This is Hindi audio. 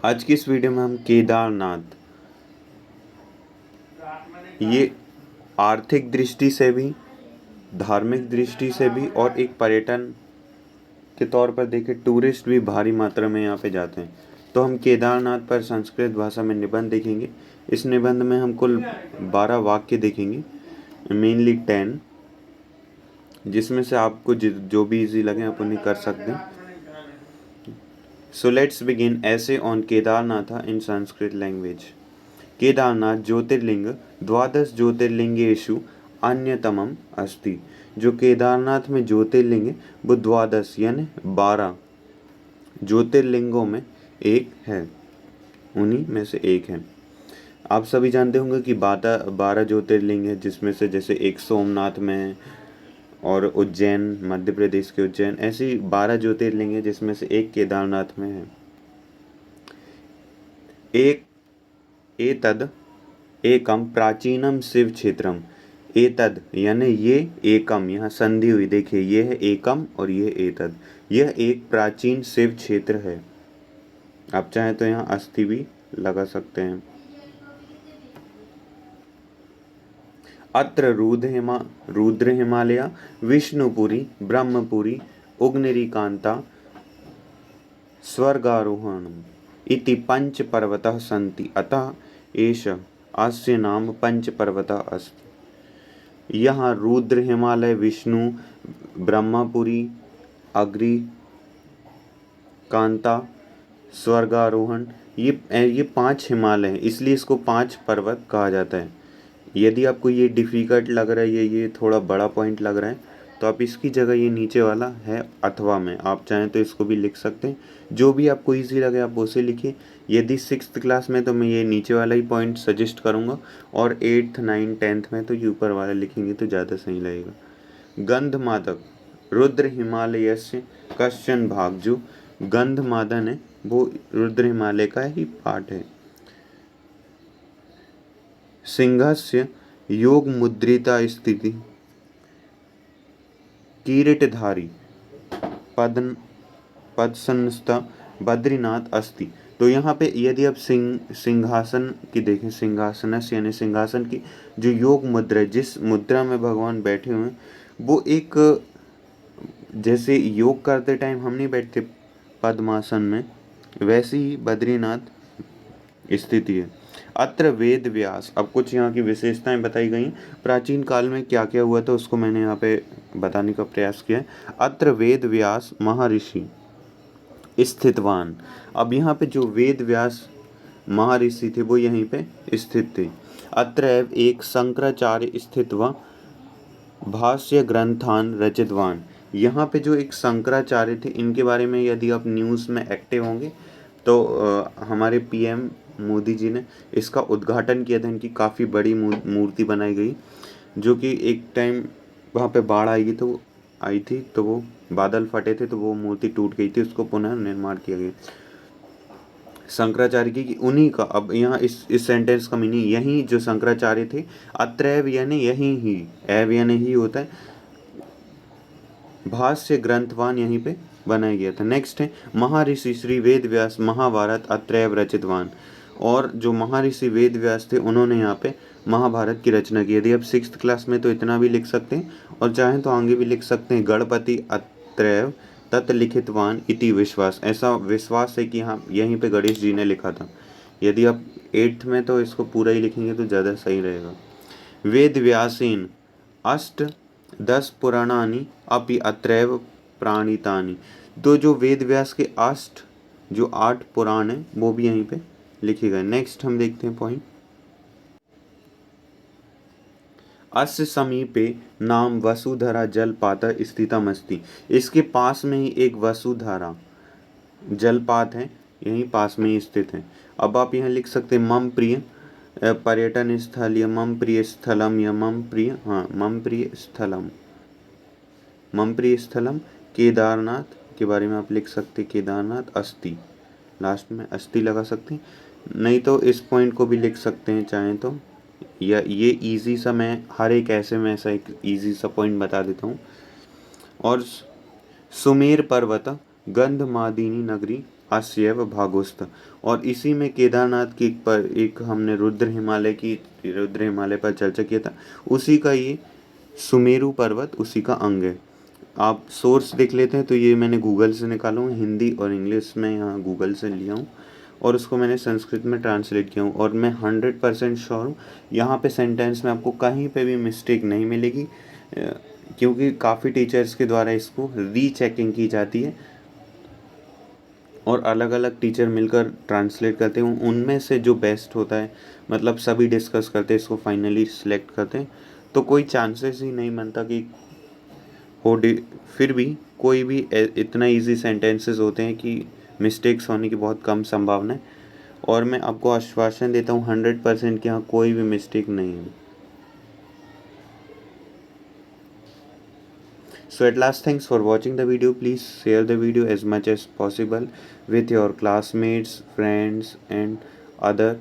आज की इस वीडियो में हम केदारनाथ, ये आर्थिक दृष्टि से भी, धार्मिक दृष्टि से भी और एक पर्यटन के तौर पर देखें टूरिस्ट भी भारी मात्रा में यहाँ पे जाते हैं। तो हम केदारनाथ पर संस्कृत भाषा में निबंध देखेंगे। इस निबंध में हम कुल 12 वाक्य देखेंगे, मेनली 10, जिसमें से आपको जो भी इजी लगे आप उन्हें कर सकते हैं। So let's begin essay on Kedarnath in Sanskrit language. Kedarnath ज्योतिर्लिंग द्वादश ज्योतिर्लिंगेषु अन्यतमम अस्ति। जो केदारनाथ में ज्योतिर्लिंग है वो द्वादश यानी 12 ज्योतिर्लिंगों में एक है, उन्हीं में से एक है। आप सभी जानते होंगे कि 12 ज्योतिर्लिंग है, जिसमें से जैसे एक सोमनाथ में है और उज्जैन, मध्य प्रदेश के उज्जैन, ऐसी 12 ज्योतिर्लिंग है जिसमें से एक केदारनाथ में है। एक एतद एकम प्राचीनम शिव क्षेत्रम। एतद यानी ये, एकम यहाँ संधि हुई, देखिए ये है एकम और ये एतद, यह एक प्राचीन शिव क्षेत्र है। आप चाहें तो यहाँ अस्थि भी लगा सकते हैं। अत्र रुद्र हिमालय विष्णुपुरी ब्रह्मपुरी उग्निरीकांता स्वर्गारोहणम इति पंच पर्वतः सन्ति, अतः एष अस्य नाम पंच पर्वतः अस्ति। यहाँ रुद्र हिमालय, विष्णु, ब्रह्मपुरी, अग्नि कांता, स्वर्गारोहण, ये 5 हिमालय हैं, इसलिए इसको 5 पर्वत कहा जाता है। यदि आपको ये डिफ़िकल्ट लग रहा है, ये थोड़ा बड़ा पॉइंट लग रहा है, तो आप इसकी जगह ये नीचे वाला है अथवा में, आप चाहें तो इसको भी लिख सकते हैं। जो भी आपको इजी लगे आप उसे लिखिए। यदि 6th क्लास में तो मैं ये नीचे वाला ही पॉइंट सजेस्ट करूँगा, और 8th 9th 10th में तो ये ऊपर वाला लिखेंगे तो ज़्यादा सही लगेगा। गंधमादक रुद्र हिमालय से कश्चन भाग, जो गंधमादन है वो रुद्र हिमालय का ही पार्ट है। सिंहस्य योग मुद्रिता स्थिति किरीटधारी पद्मस्थ बद्रीनाथ अस्ति। तो यहाँ पे यदि आप सिंहासन की देखें, सिंहासनस यानी सिंहासन की जो योग मुद्रा है, जिस मुद्रा में भगवान बैठे हुए हैं, वो एक, जैसे योग करते टाइम हम नहीं बैठते पद्मासन में, वैसी ही बद्रीनाथ स्थिति है। अत्र वेद व्यास, अब कुछ यहाँ की विशेषताएं बताई गई हैं। प्राचीन काल में क्या क्या हुआ था उसको मैंने यहाँ पे बताने का प्रयास किया है। अत्र वेद व्यास महर्षि स्थितवान। अब यहाँ पे जो वेद व्यास महर्षि थे वो यहीं पे स्थित थे। अत्र एव एक शंकराचार्य स्थित्वा भाष्य ग्रंथान रचितवान। यहाँ पे जो एक शंकराचार्य थे, इनके बारे में यदि आप न्यूज़ में एक्टिव होंगे तो हमारे पीएम मोदी जी ने इसका उद्घाटन किया था। इनकी काफ़ी बड़ी मूर्ति बनाई गई, जो कि एक टाइम वहाँ पे बाढ़ आई थी तो वो बादल फटे थे तो वो मूर्ति टूट गई थी, उसको पुनः निर्माण किया गया शंकराचार्य की, उन्हीं का। अब यहाँ इस सेंटेंस का मीनिंग, यही जो शंकराचार्य थे, अत्रैव यानी यही ही, एव यानी ही होता है, भाष्य ग्रंथवान यहीं पे बनाया गया था। नेक्स्ट है महर्षि श्री वेद व्यास महाभारत अत्रैव रचितवान। और जो महर्षि वेद व्यास थे उन्होंने यहाँ पे महाभारत की रचना की। यदि आप 6th क्लास में तो इतना भी लिख सकते हैं, और चाहें तो आगे भी लिख सकते हैं, गणपति अत्रैव तत्लिखितवान इति विश्वास। ऐसा विश्वास है कि हाँ यहीं पे गणेश जी ने लिखा था। यदि आप 8th में तो इसको पूरा ही लिखेंगे तो ज़्यादा सही रहेगा। वेद व्यासेन अष्ट 10 पुराणानि अपि अत्रैव प्राणितानि। तो जो वेद व्यास के जो 8 पुराण हैं वो भी यहीं पे लिखे गए। नेक्स्ट हम देखते हैं पॉइंट। अस्य समीपे नाम वसुधरा जलपात स्थितमस्ति। इसके पास में ही एक वसुधरा जलपात है, यहीं पास में ही स्थित है। अब आप यहाँ लिख सकते हैं मम प्रिय पर्यटन स्थल या मम प्रिय स्थलम या मम प्रिय स्थलम केदारनाथ के बारे में आप लिख सकते केदारनाथ अस्ति, लास्ट में अस्ति लगा सकते हैं। नहीं तो इस पॉइंट को भी लिख सकते हैं चाहें तो, या ये इजी सा, मैं हर एक ऐसे में ऐसा एक इजी सा पॉइंट बता देता हूँ। और सुमेर पर्वत गंधमादिनी नगरी अस्यव भागोस्त। और इसी में केदारनाथ की एक हमने रुद्र हिमालय पर चर्चा किया था, उसी का ये सुमेरु पर्वत उसी का अंग है। आप सोर्स देख लेते हैं, तो ये मैंने गूगल से निकाला हूँ, हिंदी और इंग्लिश में यहाँ गूगल से लिया हूँ और उसको मैंने संस्कृत में ट्रांसलेट किया हूँ। और मैं 100% श्योर हूँ यहाँ पे सेंटेंस में आपको कहीं पे भी मिस्टेक नहीं मिलेगी, क्योंकि काफ़ी टीचर्स के द्वारा इसको रीचेकिंग की जाती है और अलग अलग टीचर मिलकर ट्रांसलेट करते हैं। उनमें से जो बेस्ट होता है, मतलब सभी डिस्कस करते हैं, इसको फाइनली सिलेक्ट करते हैं, तो कोई चांसेस ही नहीं बनता कि हो। फिर भी कोई भी इतना इजी सेंटेंसेस होते हैं कि मिस्टेक्स होने की बहुत कम संभावना है, और मैं आपको आश्वासन देता हूँ 100% कि यहाँ कोई भी मिस्टेक नहीं है। So at last, thanks for watching the video. Please share the video as much as possible with your classmates, friends and other